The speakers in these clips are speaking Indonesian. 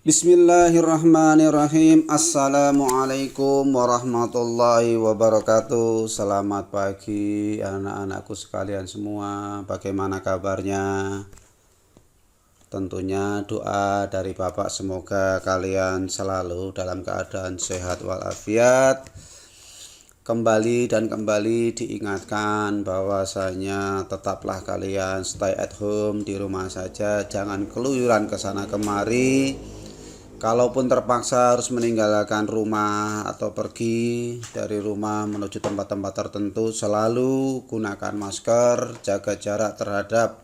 Bismillahirrahmanirrahim. Assalamualaikum warahmatullahi wabarakatuh. Selamat pagi anak-anakku sekalian semua. Bagaimana kabarnya? Tentunya doa dari Bapak semoga kalian selalu dalam keadaan sehat walafiat. Kembali diingatkan bahwasanya tetaplah kalian stay at home, di rumah saja, jangan keluyuran ke sana kemari. Kalaupun terpaksa harus meninggalkan rumah atau pergi dari rumah menuju tempat-tempat tertentu, selalu gunakan masker, jaga jarak terhadap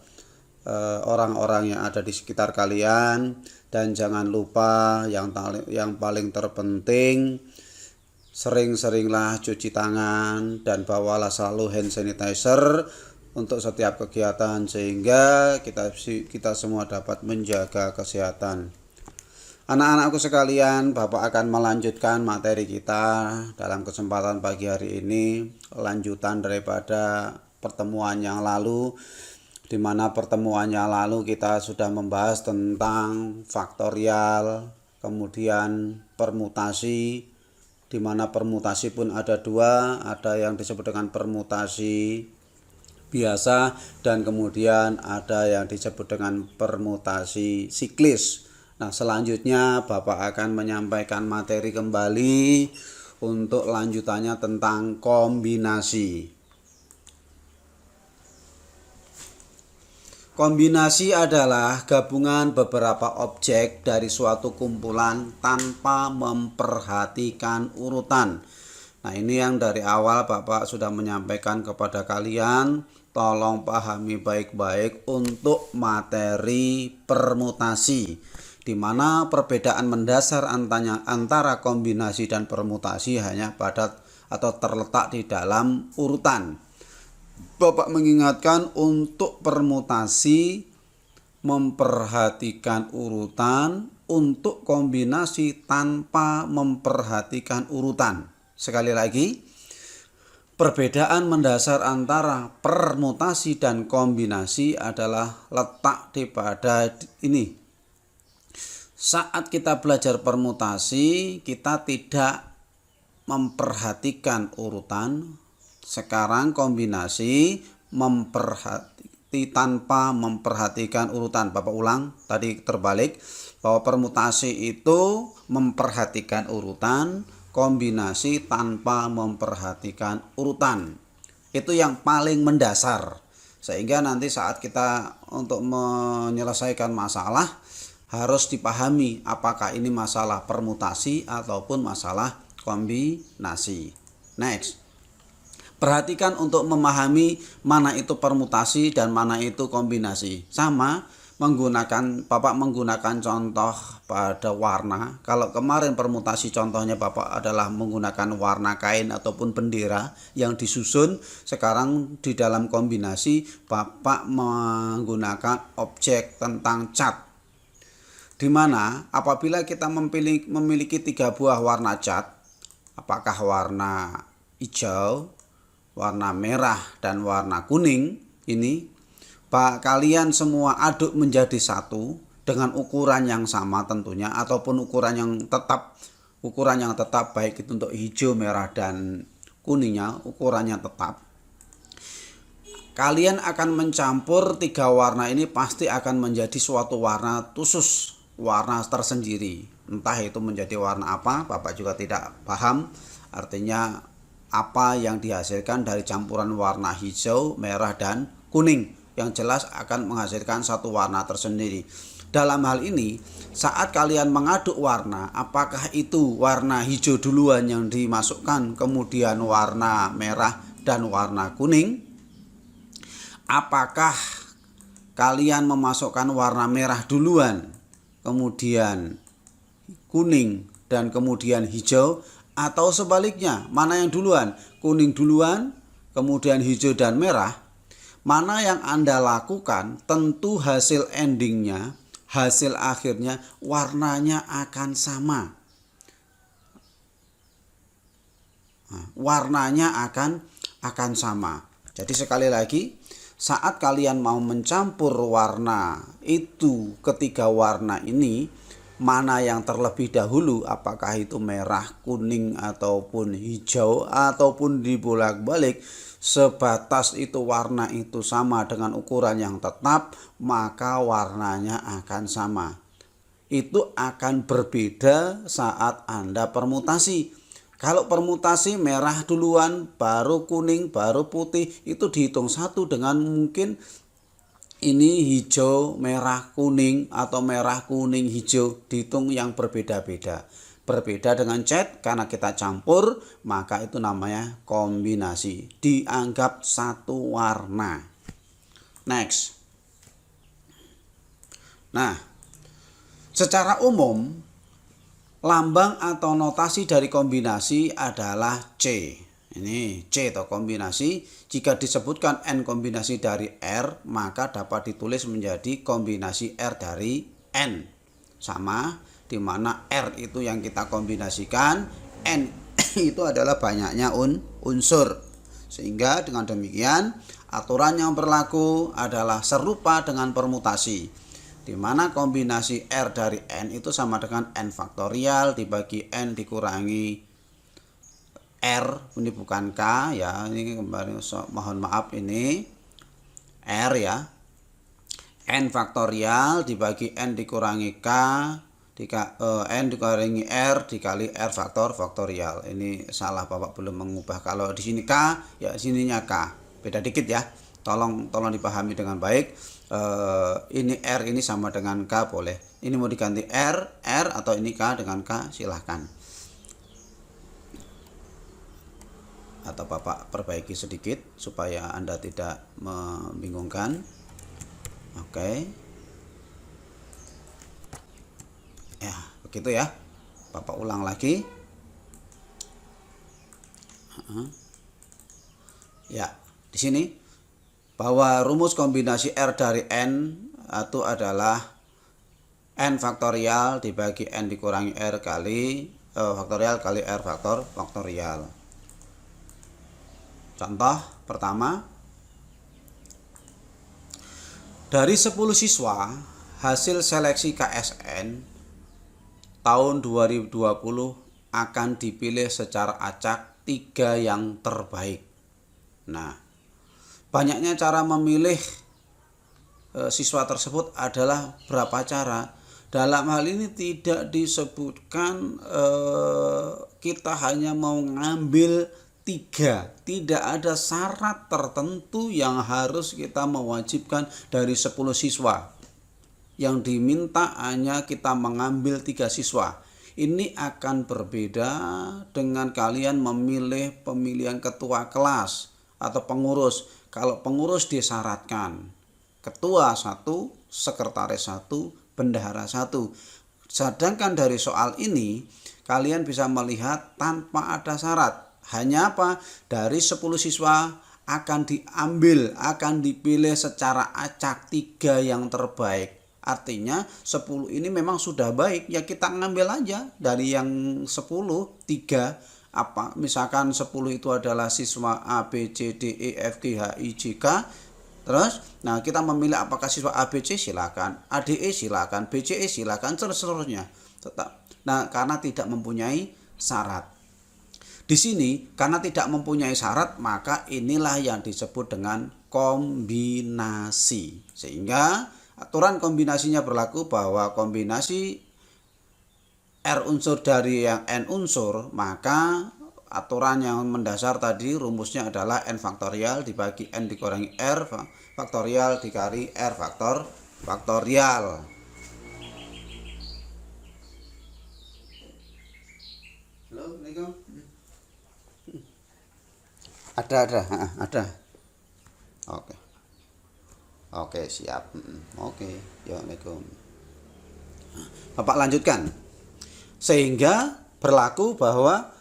orang-orang yang ada di sekitar kalian, dan jangan lupa yang paling terpenting, sering-seringlah cuci tangan dan bawalah selalu hand sanitizer untuk setiap kegiatan sehingga kita semua dapat menjaga kesehatan. Anak-anakku sekalian, Bapak akan melanjutkan materi kita dalam kesempatan pagi hari ini, lanjutan daripada pertemuan yang lalu, di mana pertemuan yang lalu kita sudah membahas tentang faktorial, kemudian permutasi, di mana permutasi pun ada dua, ada yang disebut dengan permutasi biasa dan kemudian ada yang disebut dengan permutasi siklis. Nah, selanjutnya Bapak akan menyampaikan materi kembali untuk lanjutannya tentang kombinasi. Kombinasi adalah gabungan beberapa objek dari suatu kumpulan tanpa memperhatikan urutan. Nah, ini yang dari awal Bapak sudah menyampaikan kepada kalian, tolong pahami baik-baik untuk materi permutasi, di mana perbedaan mendasar antara kombinasi dan permutasi hanya pada atau terletak di dalam urutan. Bapak mengingatkan untuk permutasi memperhatikan urutan, untuk kombinasi tanpa memperhatikan urutan. Sekali lagi, perbedaan mendasar antara permutasi dan kombinasi adalah letak pada ini. Saat kita belajar permutasi, kita tidak memperhatikan urutan. Sekarang kombinasi tanpa memperhatikan urutan. Bapak ulang, tadi terbalik, bahwa permutasi itu memperhatikan urutan, kombinasi tanpa memperhatikan urutan. Itu yang paling mendasar. Sehingga nanti saat kita untuk menyelesaikan masalah, harus dipahami apakah ini masalah permutasi ataupun masalah kombinasi. Next. Perhatikan untuk memahami mana itu permutasi dan mana itu kombinasi. Sama Bapak menggunakan contoh pada warna. Kalau kemarin permutasi contohnya Bapak adalah menggunakan warna kain ataupun bendera yang disusun, sekarang di dalam kombinasi Bapak menggunakan objek tentang cat. Di mana apabila kita memiliki 3 buah warna cat, apakah warna hijau, warna merah, dan warna kuning, ini kalian semua aduk menjadi satu dengan ukuran yang sama tentunya, ataupun ukuran yang tetap baik itu untuk hijau, merah, dan kuningnya ukurannya tetap. Kalian akan mencampur 3 warna ini, pasti akan menjadi suatu warna khusus, warna tersendiri. Entah itu menjadi warna apa, Bapak juga tidak paham. Artinya apa yang dihasilkan dari campuran warna hijau, merah, dan kuning. Yang jelas akan menghasilkan satu warna tersendiri. Dalam hal ini, saat kalian mengaduk warna, apakah itu warna hijau duluan yang dimasukkan, kemudian warna merah dan warna kuning? Apakah kalian memasukkan warna merah duluan, kemudian kuning, dan kemudian hijau? Atau sebaliknya, mana yang duluan? Kuning duluan, kemudian hijau dan merah. Mana yang Anda lakukan, tentu hasil endingnya, hasil akhirnya warnanya akan sama. Warnanya akan sama. Jadi sekali lagi, saat kalian mau mencampur warna itu, ketiga warna ini, mana yang terlebih dahulu, apakah itu merah, kuning, ataupun hijau, ataupun dibolak-balik, sebatas itu warna itu sama dengan ukuran yang tetap, maka warnanya akan sama. Itu akan berbeda saat Anda permutasi. Kalau permutasi merah duluan, baru kuning, baru putih, itu dihitung satu dengan mungkin ini hijau, merah, kuning, atau merah, kuning, hijau, dihitung yang berbeda-beda. Berbeda dengan cat, karena kita campur, maka itu namanya kombinasi. Dianggap satu warna. Next. Nah, secara umum, lambang atau notasi dari kombinasi adalah C. Ini C atau kombinasi. Jika disebutkan N kombinasi dari R, maka dapat ditulis menjadi kombinasi R dari N. Sama, di mana R itu yang kita kombinasikan, N itu adalah banyaknya unsur. Sehingga dengan demikian, aturan yang berlaku adalah serupa dengan permutasi, di mana kombinasi R dari N itu sama dengan N faktorial dibagi N dikurangi R, ini bukan K ya, ini kembali mohon maaf, ini R ya, N faktorial dibagi N dikurangi K N dikurangi R dikali R faktorial. Ini salah, Bapak belum mengubah. Kalau di sini K, ya sininya K, beda dikit ya, tolong dipahami dengan baik. Ini R ini sama dengan K boleh, ini mau diganti R atau ini K dengan K, silahkan. Atau Bapak perbaiki sedikit supaya Anda tidak membingungkan. Oke. Ya, begitu ya. Bapak ulang lagi. Ya, di sini bahwa rumus kombinasi R dari N itu adalah N faktorial dibagi N dikurangi R kali faktorial kali R faktorial. Contoh pertama, dari 10 siswa hasil seleksi KSN tahun 2020 akan dipilih secara acak 3 yang terbaik. Nah, banyaknya cara memilih siswa tersebut adalah berapa cara. Dalam hal ini tidak disebutkan kita hanya mau ngambil 3, tidak ada syarat tertentu yang harus kita mewajibkan dari 10 siswa. Yang diminta hanya kita mengambil 3 siswa. Ini akan berbeda dengan kalian memilih pemilihan ketua kelas atau pengurus. Kalau pengurus disyaratkan ketua 1, sekretaris 1, bendahara 1. Sedangkan dari soal ini kalian bisa melihat tanpa ada syarat. Hanya apa? Dari 10 siswa akan dipilih secara acak 3 yang terbaik. Artinya 10 ini memang sudah baik, ya kita ngambil aja dari yang 10 3. Apa misalkan 10 itu adalah siswa A, B, C, D, E, F, G, H, I, J, K. Terus, nah kita memilih apakah siswa A, B, C silakan, A, D, E silakan, B, C, E silakan, seterusnya. Tetap. Nah, karena tidak mempunyai syarat. Di sini karena tidak mempunyai syarat, maka inilah yang disebut dengan kombinasi. Sehingga aturan kombinasinya berlaku bahwa kombinasi R unsur dari yang N unsur, maka aturan yang mendasar tadi rumusnya adalah N faktorial dibagi N dikurangi R faktorial dikali R faktorial. Halo, Assalamualaikum. Ada. Oke, siap. Oke, ya, Assalamualaikum. Bapak lanjutkan. Sehingga berlaku bahwa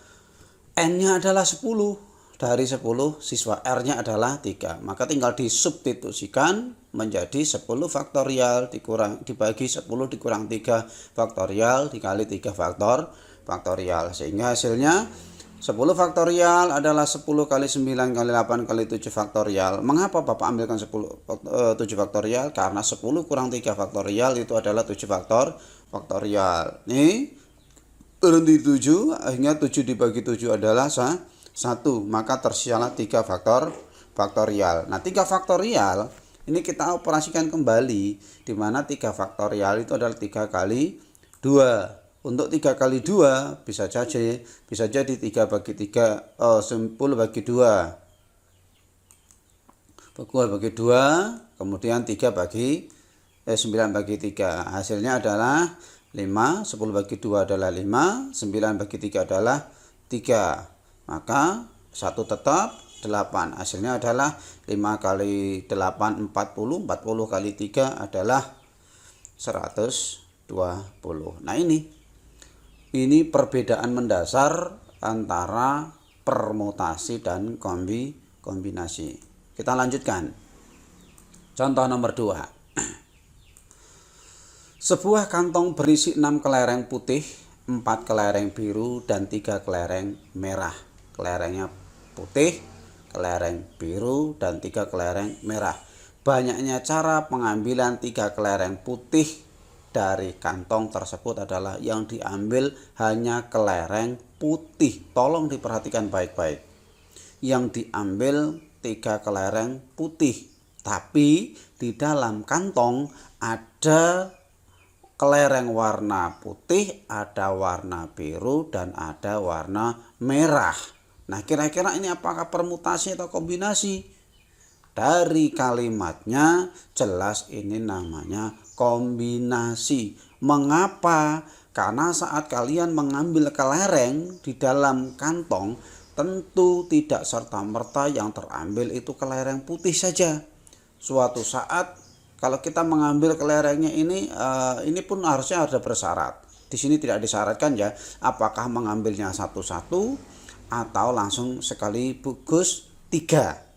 N-nya adalah 10. Dari 10 siswa R-nya adalah 3. Maka tinggal disubstitusikan menjadi 10 faktorial dibagi 10 dikurang 3 faktorial dikali 3 faktorial. Sehingga hasilnya 10 faktorial adalah 10 kali 9 kali 8 kali 7 faktorial. Mengapa Bapak ambilkan 7 faktorial? Karena 10 kurang 3 faktorial itu adalah 7 faktorial. Nih berhenti 7, akhirnya 7 dibagi 7 adalah 1, maka tersisalah 3 faktorial. Nah 3 faktorial ini kita operasikan kembali, di mana 3 faktorial itu adalah 3 kali 2. Untuk 3 kali 2 bisa jadi 3 bagi 3, 10 bagi 2. 10 bagi 2, kemudian 9 bagi 3. Hasilnya adalah 5, 10 bagi 2 adalah 5, 9 bagi 3 adalah 3. Maka 1 tetap 8. Hasilnya adalah 5 kali 8 40, 40 kali 3 adalah 120. Nah ini perbedaan mendasar antara permutasi dan kombinasi. Kita lanjutkan. Contoh nomor 2. Sebuah kantong berisi 6 kelereng putih, 4 kelereng biru, dan 3 kelereng merah. Kelerengnya putih, kelereng biru, dan 3 kelereng merah. Banyaknya cara pengambilan 3 kelereng putih dari kantong tersebut adalah yang diambil hanya kelereng putih. Tolong diperhatikan baik-baik. Yang diambil 3 kelereng putih. Tapi di dalam kantong ada kelereng warna putih, ada warna biru, dan ada warna merah. Nah kira-kira ini apakah permutasi atau kombinasi? Dari kalimatnya jelas ini namanya kombinasi. Mengapa? Karena saat kalian mengambil kelereng di dalam kantong, tentu tidak serta-merta yang terambil itu kelereng putih saja. Suatu saat kalau kita mengambil kelerengnya ini pun harusnya ada bersyarat. Di sini tidak disyaratkan ya, apakah mengambilnya satu-satu atau langsung sekaligus 3.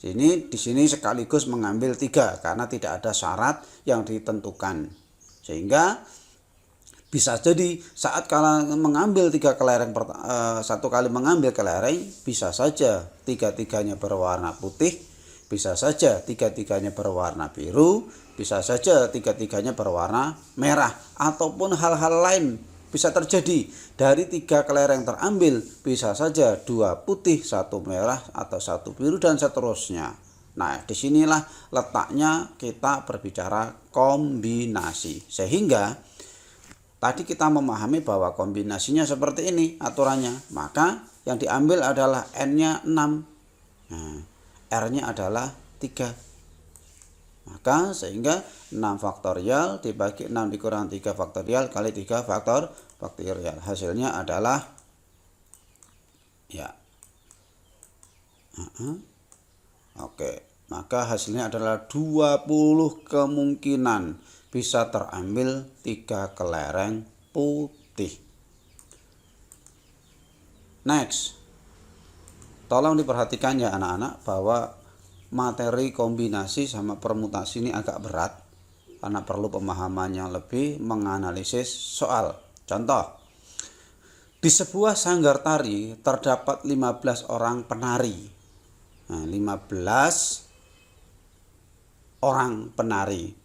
Di sini sekaligus mengambil 3 karena tidak ada syarat yang ditentukan. Sehingga bisa jadi saat kalian mengambil 3 kelereng, satu kali mengambil kelereng bisa saja 3-3-nya berwarna putih, bisa saja 3-3-nya berwarna biru, bisa saja 3-3-nya berwarna merah, ataupun hal-hal lain bisa terjadi. Dari 3 kelereng terambil bisa saja 2 putih, 1 merah, atau 1 biru, dan seterusnya. Nah disinilah letaknya kita berbicara kombinasi. Sehingga tadi kita memahami bahwa kombinasinya seperti ini aturannya. Maka yang diambil adalah N-nya 6. Nah, R-nya adalah 3. Maka sehingga 6 faktorial dibagi 6 dikurang 3 faktorial kali 3 faktorial. Hasilnya adalah ya. Oke, maka hasilnya adalah 20 kemungkinan bisa terambil 3 kelereng putih. Next. Tolong diperhatikan ya anak-anak bahwa materi kombinasi sama permutasi ini agak berat karena perlu pemahaman yang lebih menganalisis soal. Contoh, di sebuah sanggar tari terdapat 15 orang penari. Nah, 15 orang penari,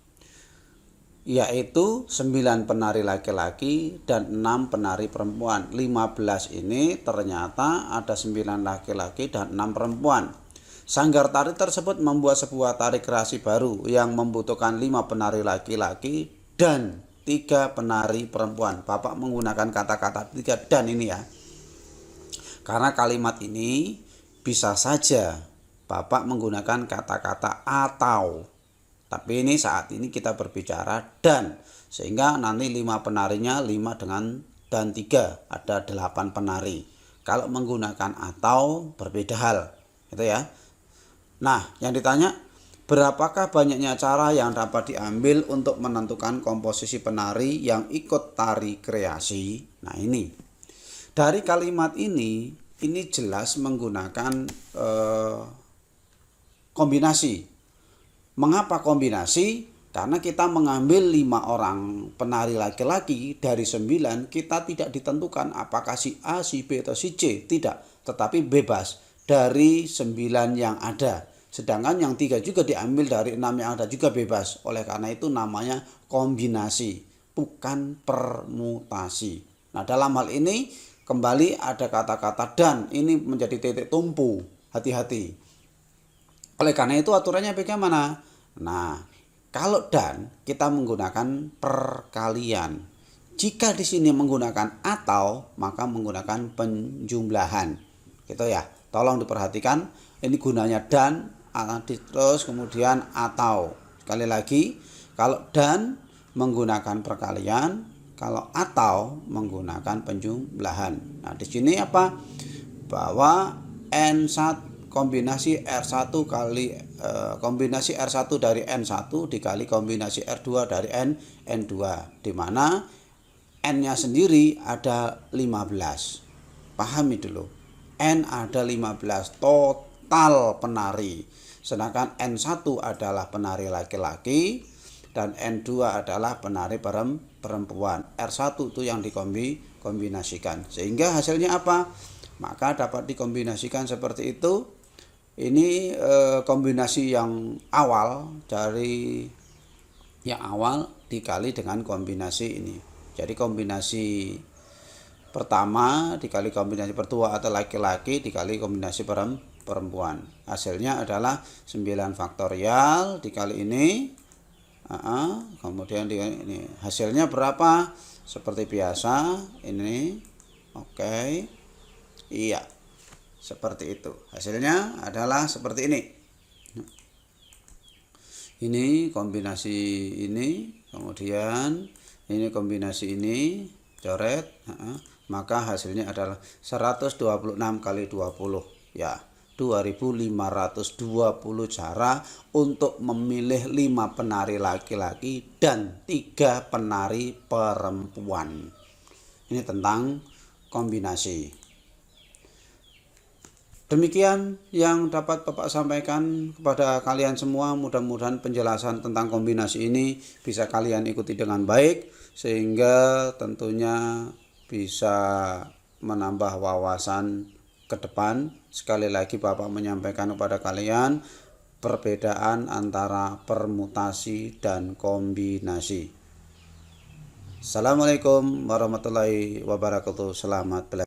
yaitu 9 penari laki-laki dan 6 penari perempuan. 15 ini ternyata ada 9 laki-laki dan 6 perempuan. Sanggar tari tersebut membuat sebuah tari kreasi baru yang membutuhkan 5 penari laki-laki dan 3 penari perempuan. Bapak menggunakan kata-kata 3 dan ini ya. Karena kalimat ini bisa saja Bapak menggunakan kata-kata atau. Tapi ini saat ini kita berbicara dan, sehingga nanti 5 penarinya 5 dan 3 ada 8 penari. Kalau menggunakan atau berbeda hal, gitu ya. Nah, yang ditanya, berapakah banyaknya cara yang dapat diambil untuk menentukan komposisi penari yang ikut tari kreasi? Nah, ini dari kalimat ini jelas menggunakan kombinasi. Mengapa kombinasi? Karena kita mengambil 5 orang penari laki-laki dari 9, kita tidak ditentukan apakah si A, si B, atau si C. Tidak, tetapi bebas dari 9 yang ada. Sedangkan yang 3 juga diambil dari 6 yang ada, juga bebas. Oleh karena itu namanya kombinasi. bukan permutasi. Nah, dalam hal ini kembali ada kata-kata dan, ini menjadi titik tumpu, hati-hati. Oleh karena itu aturannya bagaimana? Nah, kalau dan kita menggunakan perkalian. Jika di sini menggunakan atau, maka menggunakan penjumlahan. Gitu ya. Tolong diperhatikan, ini gunanya dan, terus kemudian atau. Sekali lagi, kalau dan menggunakan perkalian, kalau atau menggunakan penjumlahan. Nah, di sini apa? Bahwa N1 kombinasi R1 kali kombinasi R1 dari N1 dikali kombinasi R2 dari N2, di mana N-nya sendiri ada 15. Pahami dulu. N ada 15 total penari. Sedangkan N1 adalah penari laki-laki dan N2 adalah penari perempuan. R1 itu yang dikombinasikan. Sehingga hasilnya apa? Maka dapat dikombinasikan seperti itu. Ini kombinasi yang awal dari yang awal dikali dengan kombinasi ini. Jadi kombinasi pertama dikali kombinasi pertua atau laki-laki dikali kombinasi perempuan. Hasilnya adalah 9 faktorial dikali ini. Kemudian ini hasilnya berapa? Seperti biasa ini. Oke. Iya. Seperti itu. Hasilnya adalah seperti ini. Ini kombinasi ini, kemudian ini kombinasi ini, coret, maka hasilnya adalah 126 kali 20. Ya, 2520 cara untuk memilih 5 penari laki-laki dan 3 penari perempuan. Ini tentang kombinasi. Demikian yang dapat Bapak sampaikan kepada kalian semua. Mudah-mudahan penjelasan tentang kombinasi ini bisa kalian ikuti dengan baik, sehingga tentunya bisa menambah wawasan ke depan. Sekali lagi Bapak menyampaikan kepada kalian perbedaan antara permutasi dan kombinasi. Assalamualaikum warahmatullahi wabarakatuh. Selamat belajar.